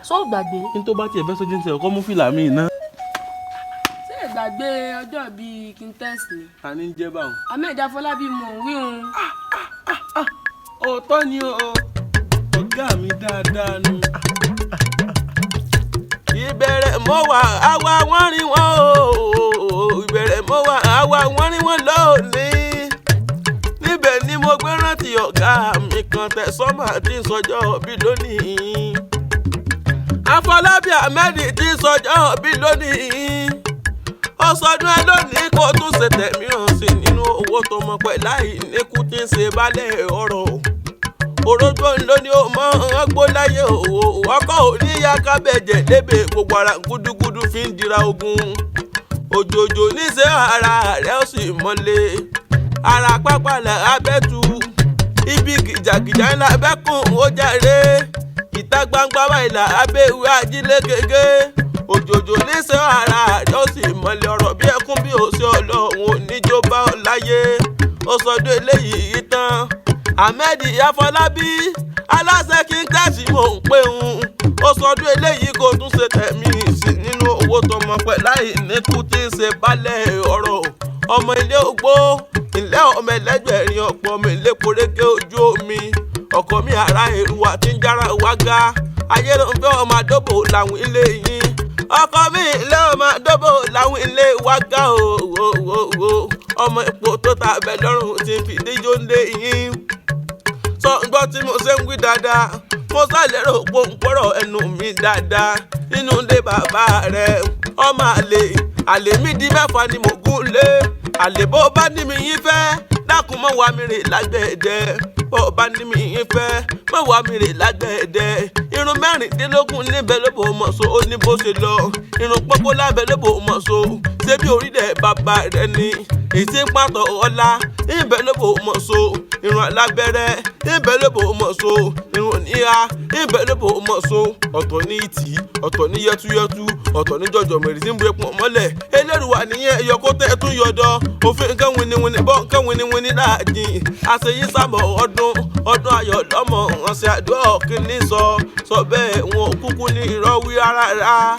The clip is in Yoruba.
Sọ gbàgbé. Ní tó bá tiẹ̀ fẹ́ sọ́jú ń tẹ̀ ọkọ mú fìlà mi ná. Ṣé ìgbàgbé ọjọ́ bíi kìntẹ́sì ni? Ta ni ń jẹ́ báwọn? Ahmed Afọlábí mò ń wí hun. Òótọ́ ni o, ọ̀gá mi dáadáa nu. Ìbẹ̀rẹ̀ mọ́ wà àwa wọ́n rí wọn o. Ìbẹ̀rẹ̀ mọ́ wà àwa wọ́n rí wọn lónìí. Níbẹ̀ ni mo gbé rántí ọ̀gá mi kan Tẹ̀sọ́mà tí ń sọjọ́ bí lónìí. Afọlábí Ahmed tí ń sọjọ́ bí lónìí. Ó sọdún ẹ lónìí kó tún ṣe tẹ̀míràn sí nínú owó tó mọ̀ pẹ̀ láì níkú tí ń ṣe balẹ̀ ọ̀rọ̀. Orógbó ló ní ó mọ ọgbó láyé òwò ọkọ̀ oníyá kábẹ̀jẹ̀ débè gbogbo ara gúdúgúdú fi ń dira ogun. Òjòjò níṣẹ́ ara rẹ̀ ó sì mọ́lé. Ara pápá là abẹ́tu. Ibi gìjàgìjà ńlá abẹ́kùn ó jàre. Ìta gbangba báyìí là abẹ́ ìwé ajílẹ̀ gègé. Òjòjò níṣẹ́ ara rẹ̀ ó sì mọ́lé ọ̀rọ̀ bí ẹkún bí òṣè ọlọ́run oníjó bá ọ láyé. Ó sọdún eléyìí tán. Ahmed Afọlábí aláṣẹ kíntẹ́sì mò ń pè ń. Ó sọdún eléyìí kó tún ṣe tẹ̀mí sí nínú owó tọmọ pẹ̀ láì níkú tí ń ṣe balẹ̀ ọ̀rọ̀. Ọmọ ilé ògbó ilé ọmọ ẹlẹ́gbẹ̀rin ọ̀pọ̀ ọmọ ilé poréké ojú omi. Ọkọ mi ara èrúwà tí ń jára wágá. Ayeronfe ọmọ àdóbò làwọn ilé yín. Ọkọ mi ilé ọmọ àdóbò làwọn ilé wágá o. Ọmọ ipò tó ta abẹ lọ́rùn ti fi díjó ń lé yín. Sọ gbọ́ tí mo ṣe ń wí dáadáa. Mo sálẹ̀rò pòǹpọ̀rọ̀ ẹnu mi dáadáa. Nínú ilé bàbá rẹ̀ ọmọ àlè mi di mẹ́fà ni mo gún lé. Àlè bó bá ní mi yín fẹ́ dákun mọ́ wá mi rè lágbẹ̀dẹ. Bó bá ní mi yín fẹ́ mọ́ wá mi rè lágbẹ̀dẹ. Irun mẹ́rìndínlógún níbẹ̀ ló bò mọ̀ so ó ní bó ṣe lọ. Irun pọ́pọ́ lábẹ́ ló bò mọ̀ so ṣé bí orílẹ̀ bàbá rẹ̀ ni. Èsì pàtó ọlá ìbẹ̀ ló bò mọ̀ so. Irun alábẹ́rẹ́ ìbẹ̀ ló bò mọ̀ so. Irun oníhà ìbẹ̀ ló bò mọ̀ so. Ọ̀tọ̀ ní ìtì ọ̀tọ̀ ní yẹtúyẹtú ọ̀tọ̀ ní jọjọ mẹ́rin tí ń bu epo mọ́lẹ̀. Eléruwa nìyẹn ẹyọ kó tẹ́ tún yọdọ. Òfin nǹkan winiwini bọ́ nǹkan winiwini láàdín. Àṣeyí sábọ̀ ọdún ayọ̀ lọ́mọ ọ̀sẹ̀ àdúrà kìíní sọ bẹ́ẹ̀ wọn kúkú ní ìrọ̀wí rárá.